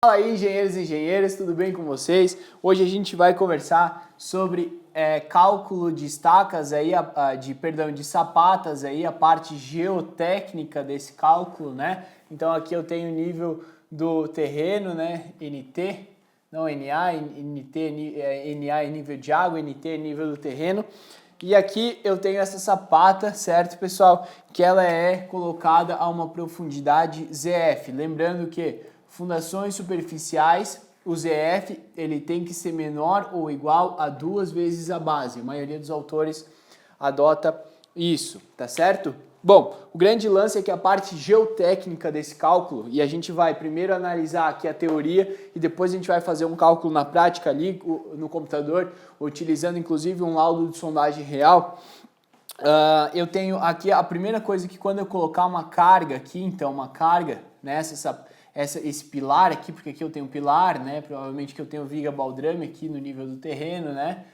Fala aí, engenheiros e engenheiras, tudo bem com vocês? Hoje a gente vai conversar sobre cálculo de estacas aí, de sapatas aí, a parte geotécnica desse cálculo, né? Então aqui eu tenho o nível do terreno, né? NT, não NA, NA é nível de água, NT é nível do terreno. E aqui eu tenho essa sapata, certo, pessoal? Que ela é colocada a uma profundidade ZF. Lembrando que fundações superficiais, o ZF ele tem que ser menor ou igual a 2 vezes a base. A maioria dos autores adota isso, tá certo? Bom, o grande lance é que a parte geotécnica desse cálculo, e a gente vai primeiro analisar aqui a teoria e depois a gente vai fazer um cálculo na prática ali no computador, utilizando inclusive um laudo de sondagem real. Eu tenho aqui a primeira coisa que quando eu colocar uma carga aqui, então uma carga nessa esse pilar aqui, porque aqui eu tenho um pilar, né? Provavelmente que eu tenho viga baldrame aqui no nível do terreno, né?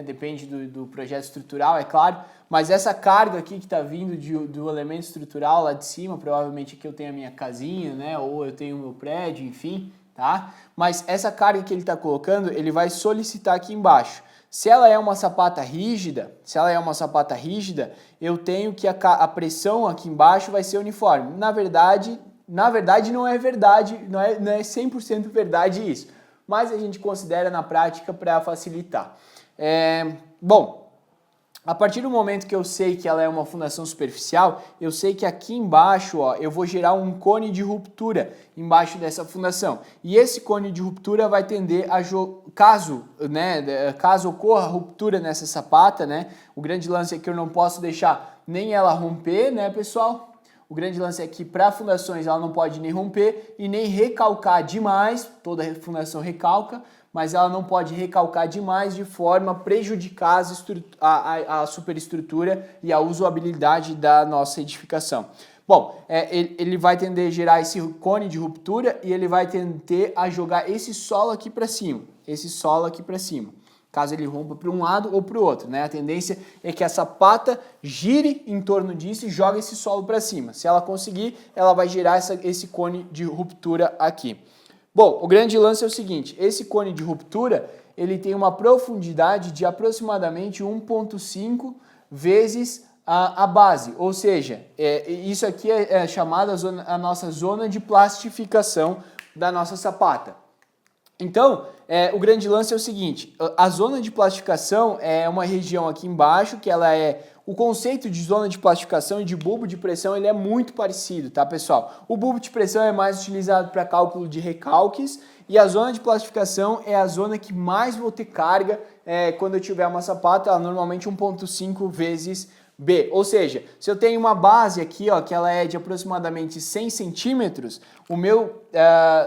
Depende do projeto estrutural, é claro, mas essa carga aqui que está vindo do elemento estrutural lá de cima, provavelmente aqui eu tenho a minha casinha, né? Ou eu tenho o meu prédio, enfim, tá? Mas essa carga que ele está colocando, ele vai solicitar aqui embaixo. Se ela é uma sapata rígida, eu tenho que a pressão aqui embaixo vai ser uniforme. Na verdade não é verdade, não é 100% verdade isso, mas a gente considera na prática para facilitar. Bom, a partir do momento que eu sei que ela é uma fundação superficial, eu sei que aqui embaixo, ó, eu vou gerar um cone de ruptura embaixo dessa fundação. E esse cone de ruptura vai tender a caso ocorra ruptura nessa sapata, né? O grande lance é que eu não posso deixar nem ela romper, né, pessoal? O grande lance é que para fundações ela não pode nem romper e nem recalcar demais, toda fundação recalca, mas ela não pode recalcar demais de forma a prejudicar a superestrutura e a usabilidade da nossa edificação. Bom, ele vai tender a gerar esse cone de ruptura e ele vai tender a jogar esse solo aqui para cima, caso ele rompa para um lado ou para o outro, né? A tendência é que a sapata gire em torno disso e jogue esse solo para cima. Se ela conseguir, ela vai gerar esse cone de ruptura aqui. Bom, o grande lance é o seguinte, esse cone de ruptura, ele tem uma profundidade de aproximadamente 1,5 vezes a base, ou seja, isso aqui é chamada a nossa zona de plastificação da nossa sapata. Então, o grande lance é o seguinte, a zona de plastificação é uma região aqui embaixo que ela é... O conceito de zona de plastificação e de bulbo de pressão ele é muito parecido, tá, pessoal? O bulbo de pressão é mais utilizado para cálculo de recalques e a zona de plastificação é a zona que mais vou ter carga quando eu tiver uma sapata, ela normalmente 1,5 vezes B. Ou seja, se eu tenho uma base aqui, ó, que ela é de aproximadamente 100 centímetros,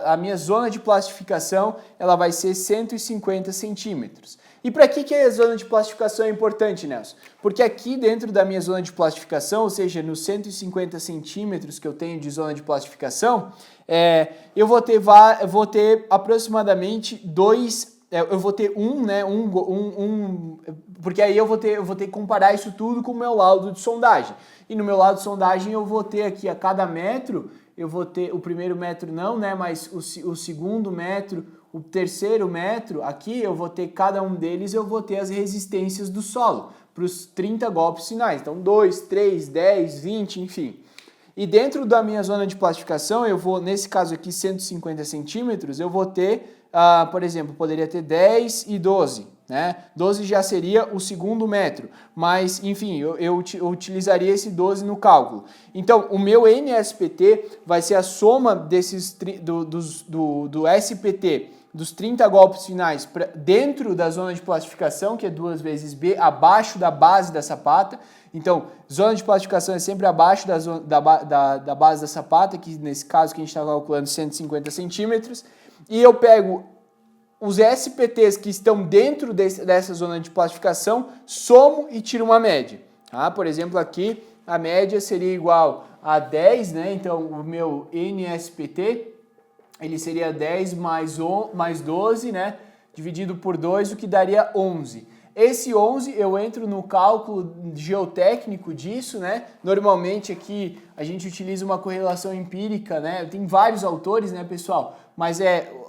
a minha zona de plastificação ela vai ser 150 centímetros. E para que a zona de plastificação é importante, Nelson? Porque aqui dentro da minha zona de plastificação, ou seja, nos 150 centímetros que eu tenho de zona de plastificação, eu vou ter aproximadamente eu vou ter porque aí eu vou ter que comparar isso tudo com o meu laudo de sondagem. E no meu laudo de sondagem eu vou ter aqui a cada metro, eu vou ter o primeiro metro não, né, mas o segundo metro, o terceiro metro, aqui eu vou ter cada um deles, eu vou ter as resistências do solo para os 30 golpes finais. Então 2, 3, 10, 20, enfim. E dentro da minha zona de plastificação, eu vou, nesse caso aqui, 150 centímetros, eu vou ter, por exemplo, poderia ter 10 e 12, né? 12 já seria o segundo metro, mas, enfim, eu utilizaria esse 12 no cálculo. Então, o meu NSPT vai ser a soma do SPT, dos 30 golpes finais dentro da zona de plastificação, que é 2 vezes B, abaixo da base da sapata. Então, zona de plastificação é sempre abaixo da base da sapata, que nesse caso que a gente está calculando 150 centímetros. E eu pego os SPTs que estão dentro dessa zona de plastificação, somo e tiro uma média. Tá? Por exemplo, aqui a média seria igual a 10, né? Então, o meu NSPT ele seria 10 mais 12, né? Dividido por 2, o que daria 11. Esse 11 eu entro no cálculo geotécnico disso, né? Normalmente aqui a gente utiliza uma correlação empírica, né? Tem vários autores, né, pessoal? mas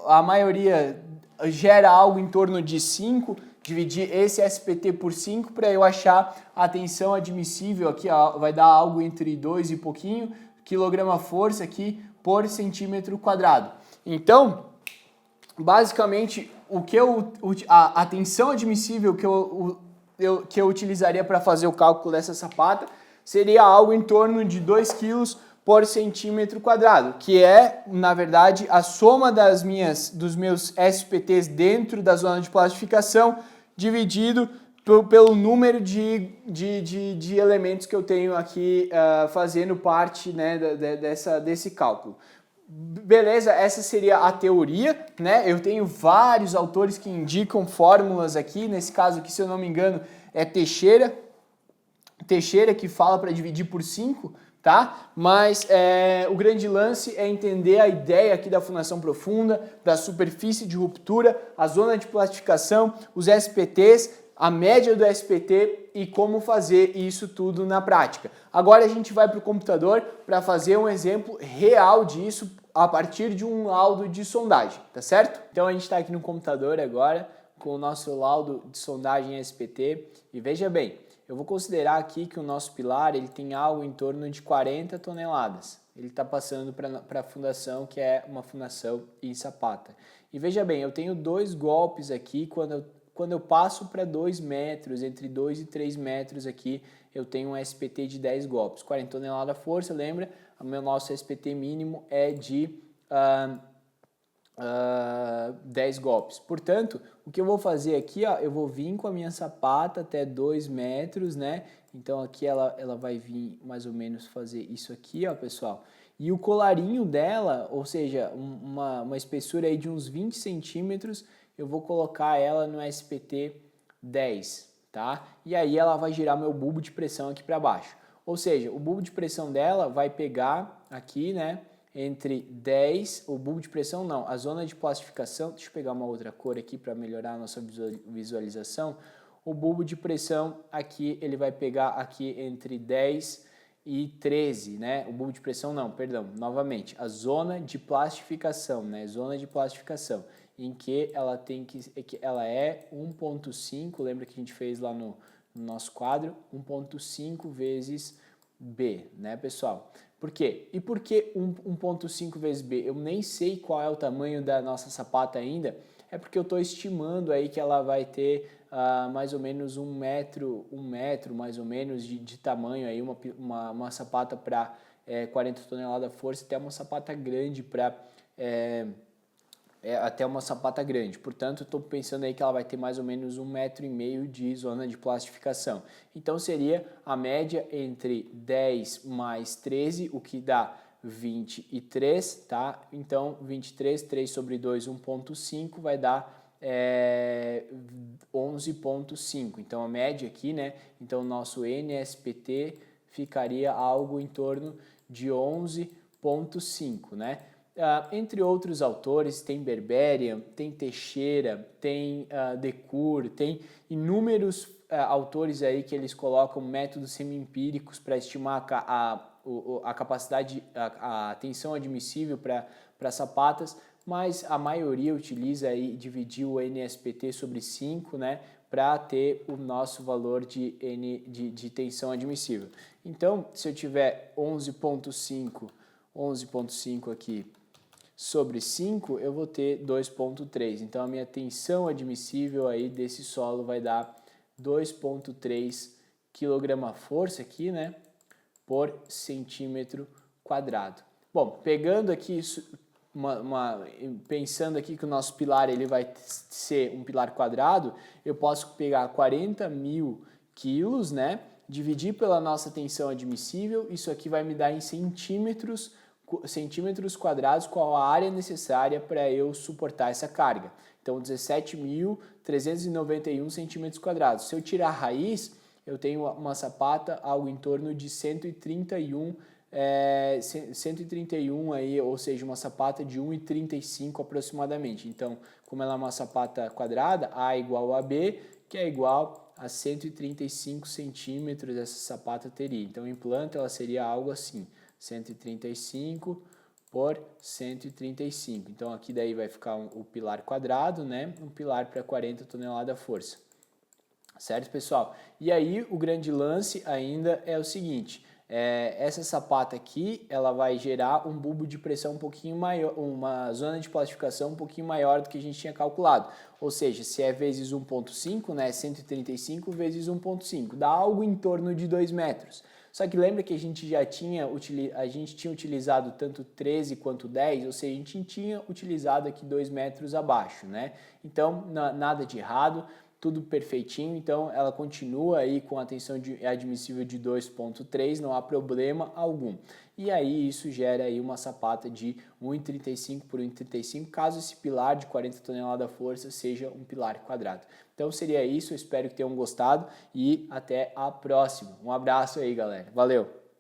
a maioria gera algo em torno de 5, dividir esse SPT por 5 para eu achar a tensão admissível aqui, ó, vai dar algo entre 2 e pouquinho quilograma-força aqui por centímetro quadrado. Então, basicamente, a tensão admissível que eu utilizaria para fazer o cálculo dessa sapata seria algo em torno de 2 kg por centímetro quadrado, que é, na verdade, a soma dos meus SPTs dentro da zona de plastificação dividido pelo número de elementos que eu tenho aqui fazendo parte, né, desse cálculo. Beleza, essa seria a teoria, né? Eu tenho vários autores que indicam fórmulas aqui, nesse caso aqui, se eu não me engano, é Teixeira que fala para dividir por 5, tá? Mas o grande lance é entender a ideia aqui da fundação profunda, da superfície de ruptura, a zona de plastificação, os SPTs, a média do SPT e como fazer isso tudo na prática. Agora a gente vai para o computador para fazer um exemplo real disso a partir de um laudo de sondagem, tá certo? Então a gente está aqui no computador agora com o nosso laudo de sondagem SPT e veja bem, eu vou considerar aqui que o nosso pilar ele tem algo em torno de 40 toneladas. Ele está passando para a fundação, que é uma fundação em sapata. E veja bem, eu tenho 2 golpes aqui quando eu passo para 2 metros, entre 2 e 3 metros aqui, eu tenho um SPT de 10 golpes. 40 toneladas força, lembra? O nosso SPT mínimo é de 10 golpes. Portanto, o que eu vou fazer aqui, ó, eu vou vir com a minha sapata até 2 metros, né? Então aqui ela vai vir mais ou menos fazer isso aqui, ó, pessoal. E o colarinho dela, ou seja, uma espessura aí de uns 20 centímetros, eu vou colocar ela no SPT 10, tá? E aí ela vai girar meu bulbo de pressão aqui para baixo. Ou seja, o bulbo de pressão dela vai pegar aqui, né, entre 10, o bulbo de pressão não, a zona de plastificação, deixa eu pegar uma outra cor aqui para melhorar a nossa visualização. O bulbo de pressão aqui, ele vai pegar aqui entre 10 e 13, né? O bulbo de pressão não, perdão, novamente, a zona de plastificação, né? Zona de plastificação, em que ela é 1.5, lembra que a gente fez lá no nosso quadro, 1.5 vezes B, né, pessoal? Por quê? E por que 1.5 vezes B? Eu nem sei qual é o tamanho da nossa sapata ainda, é porque eu estou estimando aí que ela vai ter mais ou menos um metro mais ou menos de tamanho, aí uma sapata para 40 toneladas força, até uma sapata grande para... até uma sapata grande, portanto estou pensando aí que ela vai ter mais ou menos 1,5 metro de zona de plastificação. Então seria a média entre 10 mais 13, o que dá 23, tá? Então 23, 3 sobre 2, 1.5 vai dar 11.5. Então a média aqui, né? Então o nosso NSPT ficaria algo em torno de 11.5, né? Entre outros autores, tem Berberian, tem Teixeira, tem Decour, tem inúmeros autores aí que eles colocam métodos semi-empíricos para estimar a capacidade, a tensão admissível para sapatas, mas a maioria utiliza aí dividir o NSPT sobre 5, né, para ter o nosso valor de tensão admissível. Então, se eu tiver 11.5 aqui sobre 5, eu vou ter 2.3. Então, a minha tensão admissível aí desse solo vai dar 2.3 kgf aqui, né, por centímetro quadrado. Bom, pegando aqui, pensando aqui que o nosso pilar ele vai ser um pilar quadrado, eu posso pegar 40.000 quilos, né, dividir pela nossa tensão admissível, isso aqui vai me dar em centímetros quadrados, qual a área necessária para eu suportar essa carga. Então, 17.391 centímetros quadrados. Se eu tirar a raiz, eu tenho uma sapata algo em torno de 131 aí, ou seja, uma sapata de 1,35 aproximadamente. Então, como ela é uma sapata quadrada, A igual a B, que é igual a 135 centímetros essa sapata teria. Então, em planta, ela seria algo assim, 135 por 135. Então aqui daí vai ficar o pilar quadrado, né? Um pilar para 40 toneladas força. Certo, pessoal? E aí o grande lance ainda é o seguinte, essa sapata aqui, ela vai gerar um bulbo de pressão um pouquinho maior, uma zona de plastificação um pouquinho maior do que a gente tinha calculado. Ou seja, se é vezes 1.5, né, 135 vezes 1.5, dá algo em torno de 2 metros. Só que lembra que a gente já tinha, utilizado tanto 13 quanto 10, ou seja, a gente tinha utilizado aqui 2 metros abaixo, né? Então, nada de errado, tudo perfeitinho, então ela continua aí com a tensão admissível de 2.3, não há problema algum. E aí isso gera aí uma sapata de 1,35 por 1,35, caso esse pilar de 40 toneladas força seja um pilar quadrado. Então seria isso, eu espero que tenham gostado e até a próxima. Um abraço aí, galera. Valeu!